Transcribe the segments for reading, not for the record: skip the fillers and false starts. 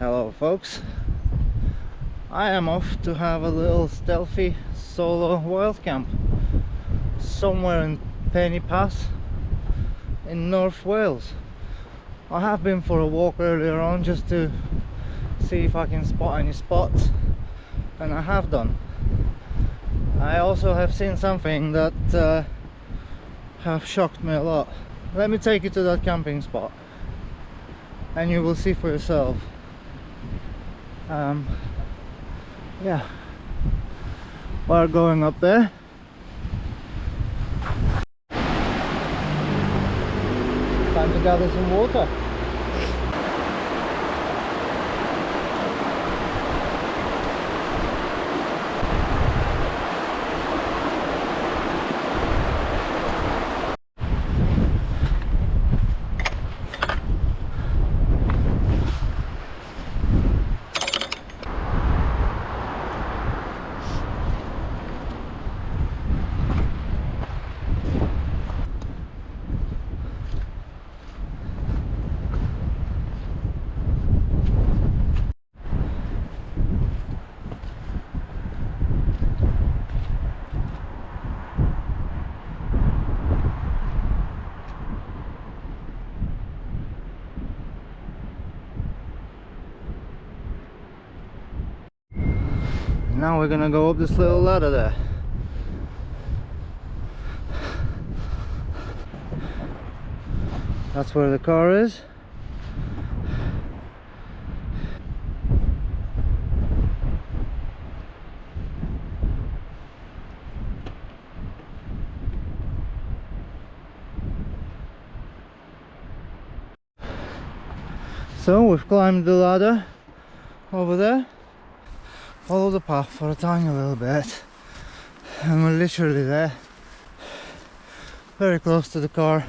Hello folks, I am off to have a little stealthy solo wild camp somewhere in Penny Pass in North Wales. I have been for a walk earlier on just to see if I can spot any spots, and I have done. I also have seen something that have shocked me a lot. Let me take you to that camping spot and you will see for yourself. Yeah, we're going up there. Time to gather some water. Now we're gonna go up this little ladder there. That's where the car is. So we've climbed the ladder over there. Follow the path for a tiny little bit and we're literally there, very close to the car.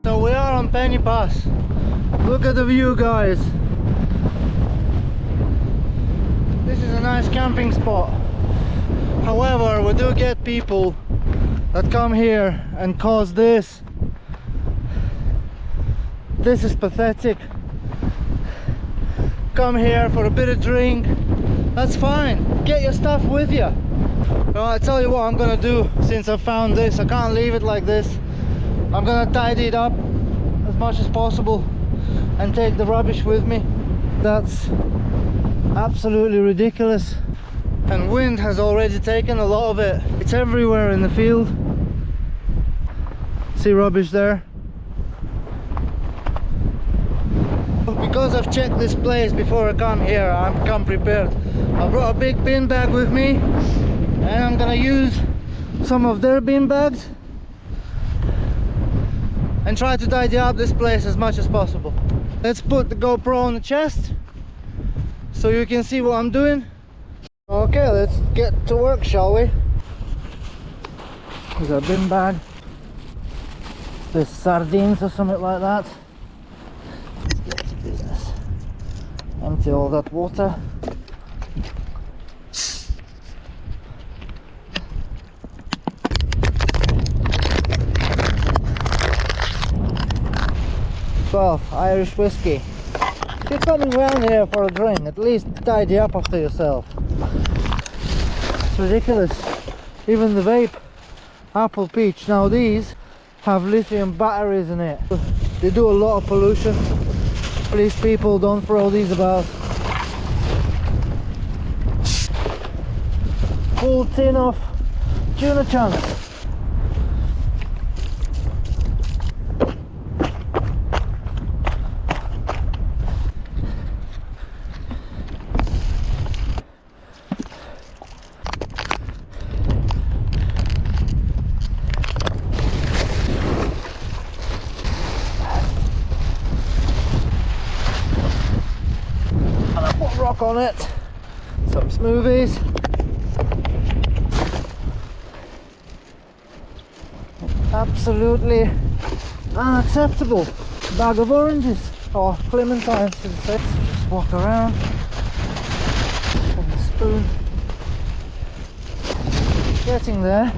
So we are on Penny Pass. Look at the view, guys. This is a nice camping spot. However, we do get people that come here and cause this. This is pathetic. Come here for a bit of drink. That's fine. Get your stuff with you. Well, I tell you what I'm gonna do since I found this. I can't leave it like this. I'm gonna tidy it up as much as possible and take the rubbish with me. That's absolutely ridiculous, and wind has already taken a lot of it. It's everywhere in the field. See rubbish there? Because I've checked this place before I come here, I'm come prepared. I brought a big bin bag with me and I'm gonna use some of their bin bags and try to tidy up this place as much as possible. Let's put the GoPro on the chest so you can see what I'm doing. Okay, let's get to work, shall we? There's a bin bag. There's sardines or something like that. Let's get to business. Empty all that water. 12 Irish whiskey. If you're coming around here for a drink, at least tidy up after yourself. It's ridiculous. Even the vape, Apple Peach, now these have lithium batteries in it. They do a lot of pollution. Please people, don't throw these about. Full tin of tuna chunks. And I put rock on it. Some smoothies. Absolutely unacceptable. Bag of oranges, or clementines should I say. Just walk around with a spoon. Getting there.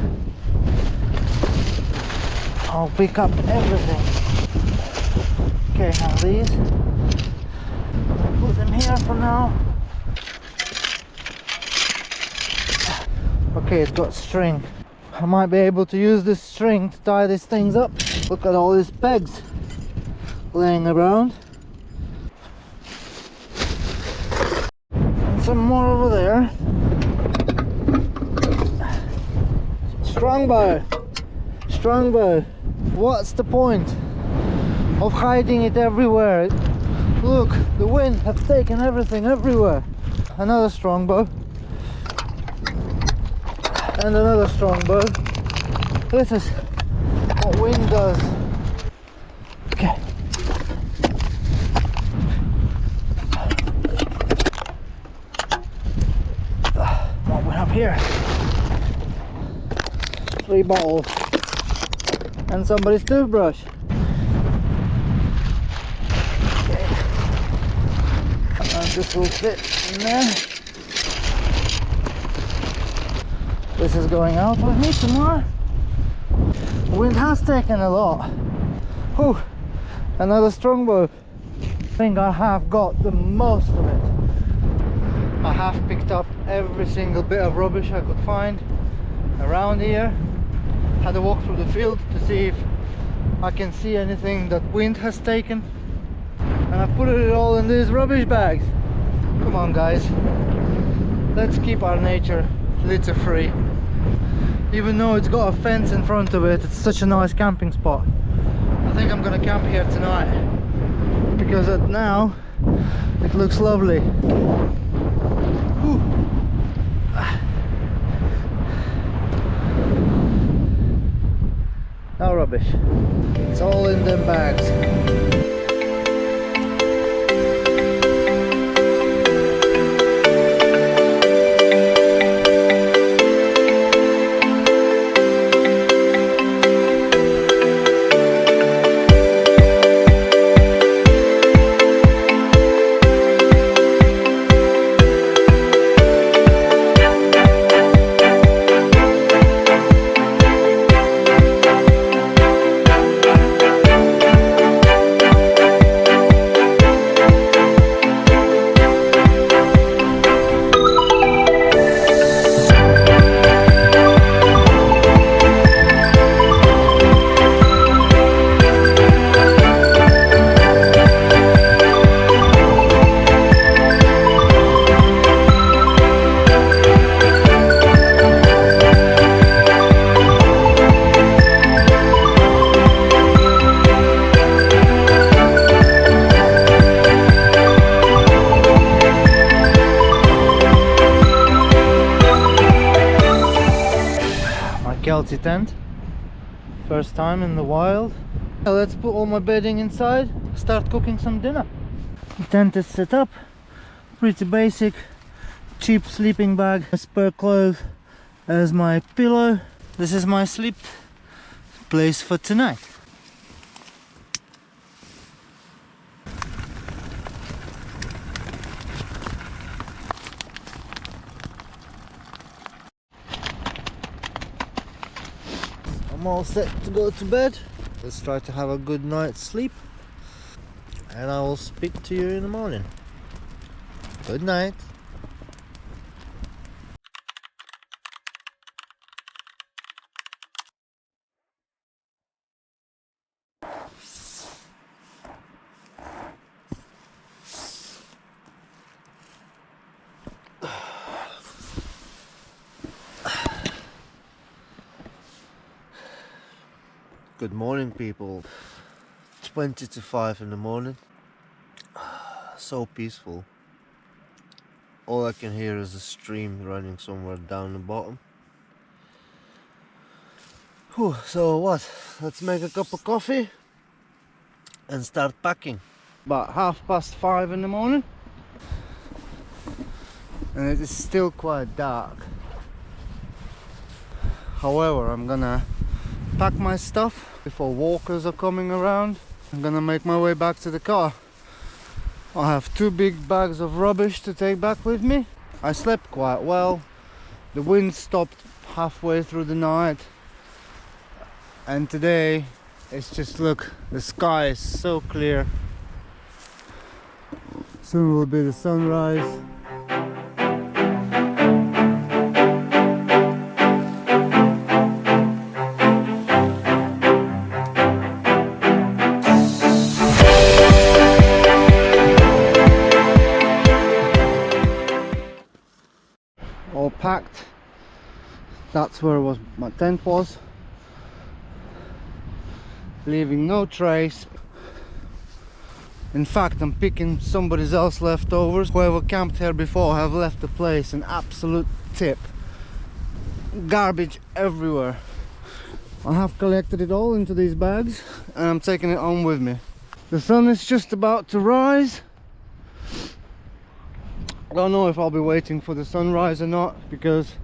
I'll pick up everything. Okay, now these. I'll put them here for now. Okay, it's got string. I might be able to use this string to tie these things up. Look at all these pegs laying around. And some more over there. Strongbow. Strongbow. What's the point of hiding it everywhere? Look, the wind has taken everything everywhere. Another strongbow. And another strongbow. This is what wind does. Okay. What we have here? 3 bottles and somebody's toothbrush. Okay. And this will fit in there. This is going out with me tomorrow. Wind has taken a lot. Whew. Another strongbow. I think I have got the most of it. I have picked up every single bit of rubbish I could find around here. Had a walk through the field to see if I can see anything that wind has taken. And I put it all in these rubbish bags. Come on guys, let's keep our nature litter free. Even though it's got a fence in front of it, it's such a nice camping spot. I think I'm gonna camp here tonight because now it looks lovely. Whew. No rubbish, it's all in them bags. Tent, first time in the wild. Now let's put all my bedding inside, start cooking some dinner. The tent is set up, pretty basic, cheap sleeping bag, a spare clothes as my pillow. This is my sleep place for tonight. I'm all set to go to bed. Let's try to have a good night's sleep. and I will speak to you in the morning. Good night. Good morning, people. 20 to 5 in the morning. So peaceful. All I can hear is a stream running somewhere down the bottom. Whew, so what? Let's make a cup of coffee and start packing. About 5:30 in the morning, and it is still quite dark. However, I'm gonna pack my stuff before walkers are coming around. I'm gonna make my way back to the car. I have 2 big bags of rubbish to take back with me. I slept quite well. The wind stopped halfway through the night, and today it's just, look, the sky is so clear. Soon will be the sunrise. All packed. That's where my tent was, leaving no trace. In fact, I'm picking somebody else's leftovers. Whoever camped here before have left the place an absolute tip. Garbage everywhere. I have collected it all into these bags and I'm taking it home with me. The sun is just about to rise. I don't know if I'll be waiting for the sunrise or not, because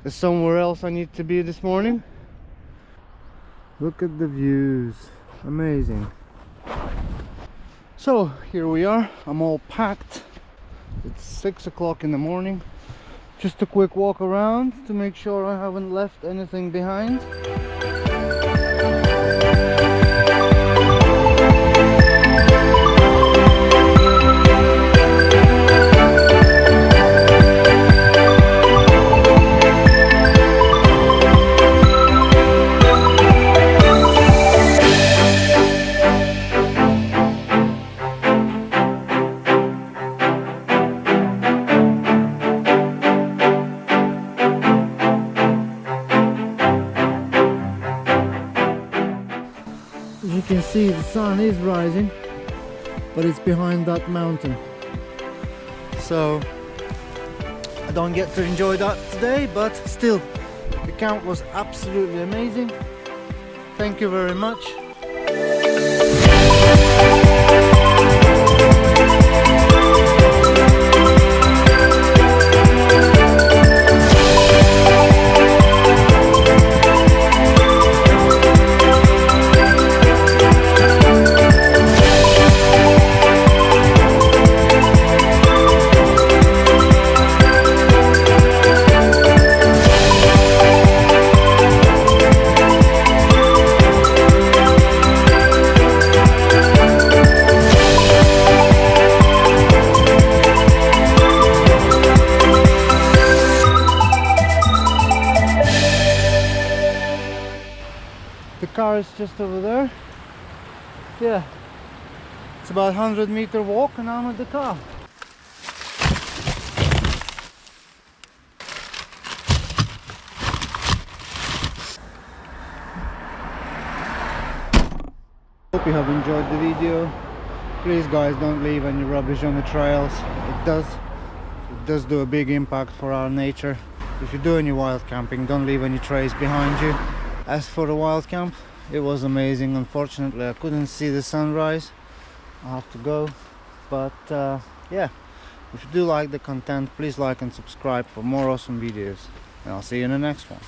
there's somewhere else I need to be this morning. Look at the views, amazing. So here we are, I'm all packed. It's 6 o'clock in the morning. Just a quick walk around to make sure I haven't left anything behind. As you can see, the sun is rising, but it's behind that mountain, so I don't get to enjoy that today, but still, the camp was absolutely amazing. Thank you very much. The car is just over there. Yeah, it's about 100-meter walk and I'm at the car. Hope you have enjoyed the video. Please guys, don't leave any rubbish on the trails. It does do a big impact for our nature. If you do any wild camping, don't leave any trace behind you. As for the wild camp, it was amazing. Unfortunately, I couldn't see the sunrise. I have to go, but yeah, if you do like the content, please like and subscribe for more awesome videos, and I'll see you in the next one.